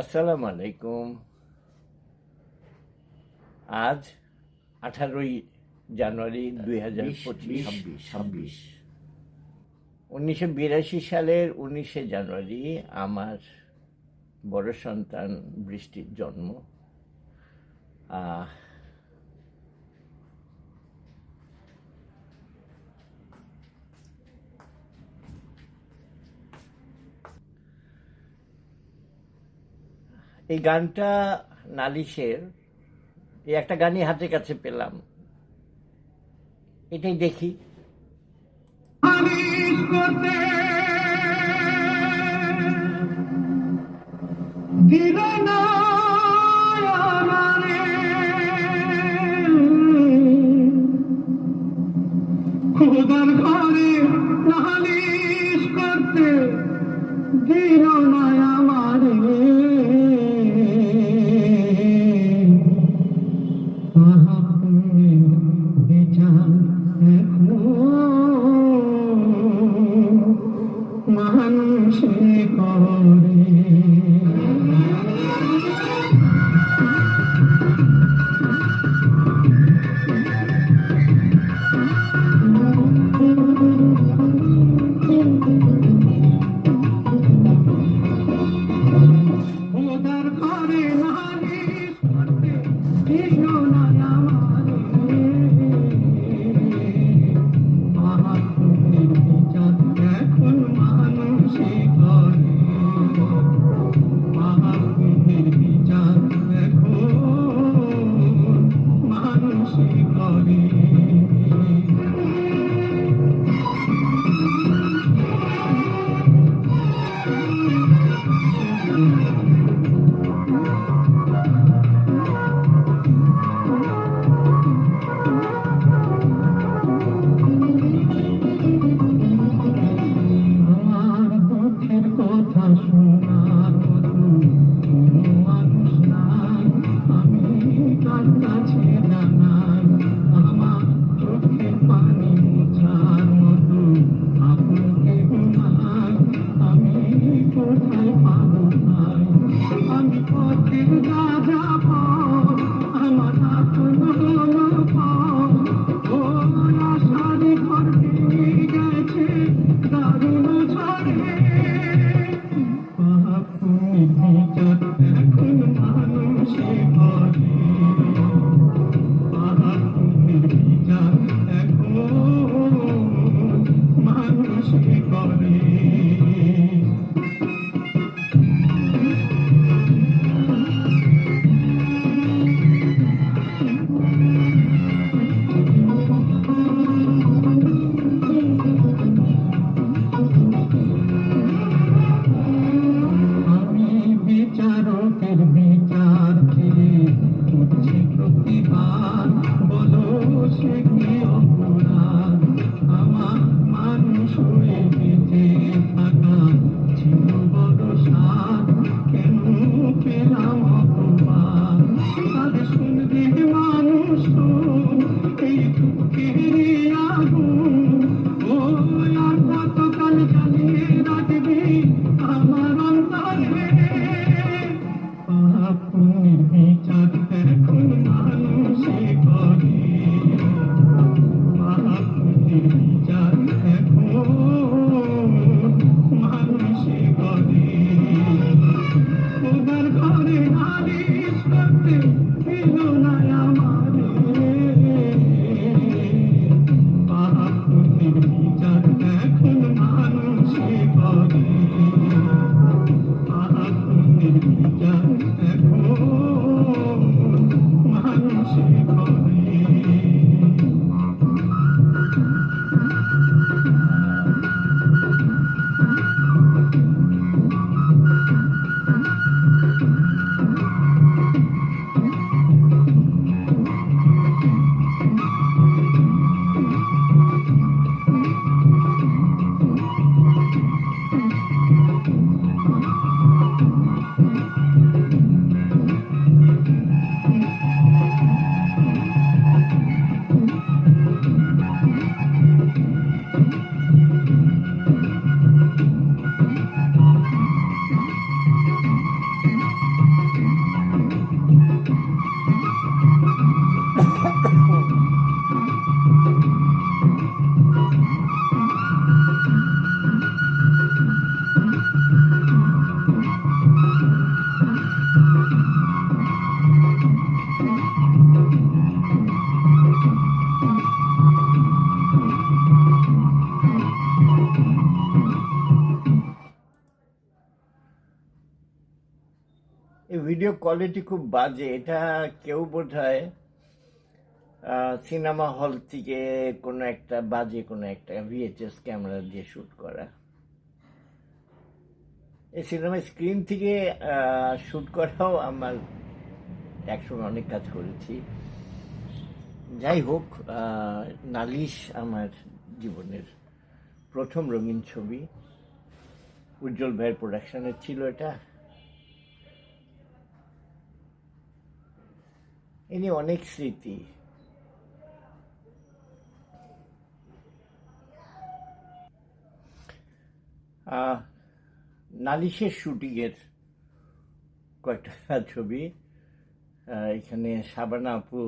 আসসালামু আলাইকুম। আজ 18ই জানুয়ারি 2025। 1982 সালের 19শে জানুয়ারি আমার বড় সন্তান বৃষ্টির জন্ম। এই গানটা নালিশের, এই একটা গানই হাতের কাছে পেলাম, এটাই দেখি। খোদার ঘরে নালিশ করতে দিল না আমারে, বিচার মানুষে করে। ওদের ঘরে নালিশ করতে দিল না আমারে, মহাপুরের বিচার এখন মানুষে করে। মহাপুরের বিচার এখন মানুষে করে। আমার দুঃখের কথা শোনার মতো কোনো মানুষ নাই, আমি কার কাছে জানাই। আমার চোখের পানি মোছার মতো আপন কেহ নাই, আমি কোথায় পাবো ভাই। আমি পথের রাজা পথ, আমার আপন হলো পথ। ও আশারে ঘর ভেঙে গেছে দারুণ ঝড়ে, মহাপুরের বিচার এখন মানুষে করে। মহাপুরের বিচার এখন মানুষে করে। আমি বিচারকের বিচার খেয়ে করছি প্রতিবাদ, বলো সে কি অপরাধ। আমার মানুষ হয়ে বেঁচে থাকা ছিল বড় সাধ, কেন পেলাম অপবাদ। আজ শুনবে মানুষ শোন, এই দুঃখের আগুন, ও আর কতকাল জ্বালিয়ে রাখবে আমার অন্তরে। মহাপুরের বিচার এখন মানুষে করে। মহাপুরের বিচার এখন মানুষে করে। ওদের ঘরে নালিশ করতে দিল না আমারে, এই ভিডিও কোয়ালিটি খুব বাজে। এটা কেউ বোধহয় সিনেমা হল থেকে কোনো একটা বাজে কোনো একটা ভিএইচএস ক্যামেরা দিয়ে শ্যুট করা। এই সিনেমা স্ক্রিন থেকে শ্যুট করাও আমার একসময় অনেক কাজ করেছি। যাই হোক, নালিশ আমার জীবনের প্রথম রঙিন ছবি। উজ্জ্বল ভাইয়ের প্রোডাকশনের ছিল এটা। এ নিয়ে অনেক স্মৃতি। নালিশের শুটিংয়ের কয়েকটা ছবি। এখানে শাবানা আপু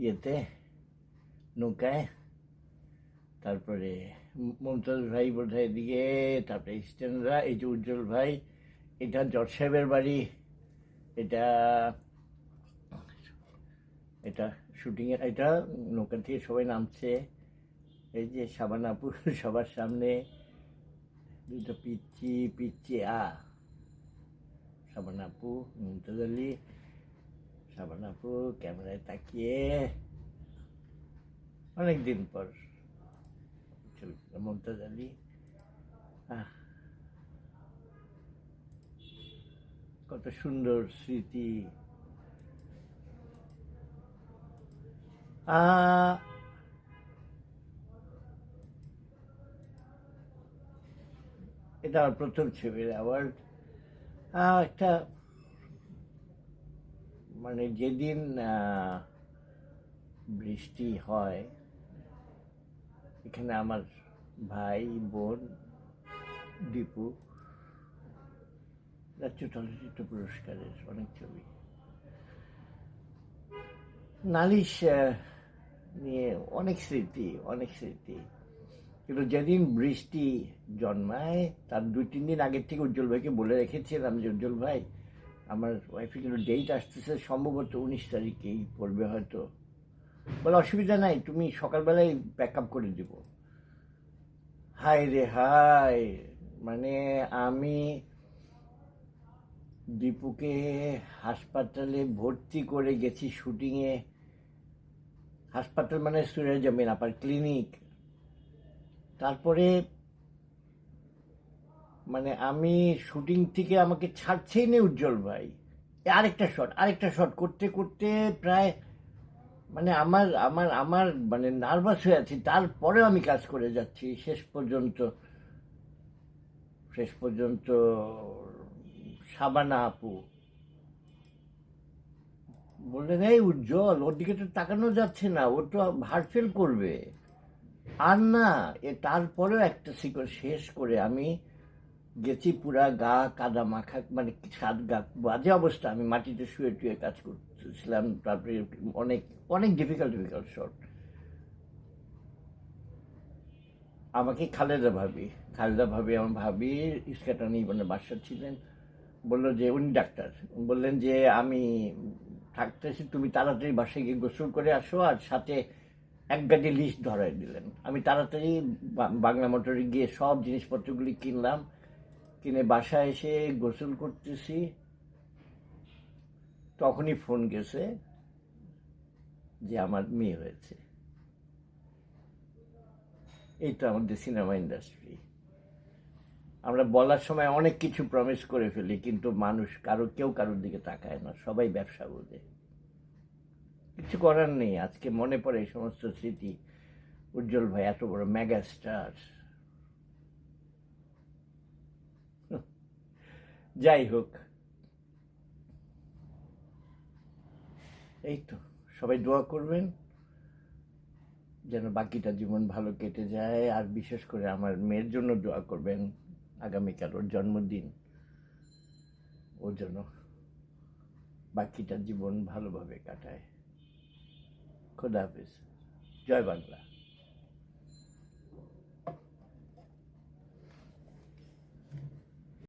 ইয়েতে নৌকায়, তারপরে মমতাজ ভাই বোধহয় এদিকে, তারপরে স্ট্যান্ডরা, এই যে উজ্জ্বল ভাই, এটা জজ সাহেবের বাড়ি, এটা এটা শুটিংয়ের, এটা নৌকা থেকে সবাই নামছে, এই যে শাবানা আপু সবার সামনে, দুটো পিচ্ছি পিচ্ছি শাবানা আপু, মমতাজ আলী, শাবানা আপু ক্যামেরায় তাকিয়ে অনেকদিন পর মমতাজ আলী। কত সুন্দর স্মৃতি। এটা আমার প্রথম ছবির অ্যাওয়ার্ড। একটা মানে যেদিন বৃষ্টি হয়, এখানে আমার ভাই বোন দীপু রাজ্য চলচ্চিত্র পুরস্কারের অনেক ছবি। নালিশ নিয়ে অনেক স্মৃতি, অনেক স্মৃতি। কিন্তু যেদিন বৃষ্টি জন্মায় তার 2-3 দিন আগের থেকে উজ্জ্বল ভাইকে বলে রেখেছিলাম যে উজ্জ্বল ভাই, আমার ওয়াইফের কিন্তু ডেট আসতেছে, সম্ভবত 19 তারিখেই পড়বে হয়তো। বলে অসুবিধা নাই, তুমি সকালবেলায় প্যাক আপ করে দিব। হায় রে হায়, মানে আমি দীপুকে হাসপাতালে ভর্তি করে গেছি শুটিংয়ে। হাসপাতাল মানে সুরেজামিন আপার ক্লিনিক। তারপরে মানে আমি শুটিং থেকে আমাকে ছাড়ছেই না উজ্জ্বল ভাই। আরেকটা শট করতে করতে প্রায় মানে আমার আমার আমার মানে নার্ভাস হয়ে আছি, তারপরেও আমি কাজ করে যাচ্ছি শেষ পর্যন্ত শাবানা আপু বললেন, এই উজ্জ্বল, ওর দিকে তো তাকানো যাচ্ছে না, ও তো হার্ট ফেল করবে। আর না, তারপরেও একটা সিকোয়েন্স শেষ করে আমি গেছি পুরা গা কাদা মাখা, মানে সাত গা বাজে অবস্থা, আমি মাটিতে শুয়ে টুয়ে কাজ করতেছিলাম। তারপরে অনেক অনেক ডিফিকাল্ট শট। আমাকে খালেদা ভাবি আমার ভাবি ইস্কাটানি মানে বাসা ছিলেন, বললো যে উনি ডাক্তার, বললেন যে আমি থাকতেছি, তুমি তাড়াতাড়ি বাসায় গিয়ে গোসল করে আসো, আর সাথে এক গাড়ি লিস্ট ধরাই দিলেন। আমি তাড়াতাড়ি বাংলা মোটরে গিয়ে সব জিনিসপত্রগুলি কিনলাম, কিনে বাসায় এসে গোসল করতেছি, তখনই ফোন গেছে যে আমার মেয়ে হয়েছে। এই তো আমাদের সিনেমা ইন্ডাস্ট্রি। আমরা বলার সময় অনেক কিছু প্রমিস করে ফেলি, কিন্তু মানুষ কেউ কারোর দিকে তাকায় না, সবাই ব্যবসা বোঝে। কিছু করার নেই। আজকে মনে পড়ে এই সমস্ত স্মৃতি। উজ্জ্বল ভাই এত বড় মেগা স্টার। যাই হোক, এই তো, সবাই দোয়া করবেন যেন বাকিটা জীবন ভালো কেটে যায়। আর বিশেষ করে আমার মেয়ের জন্য দোয়া করবেন, আগামীকাল ওর জন্মদিন, ও যেন বাকিটা জীবন ভালোভাবে কাটায়। খোদা হাফেজ। জয় বাংলা।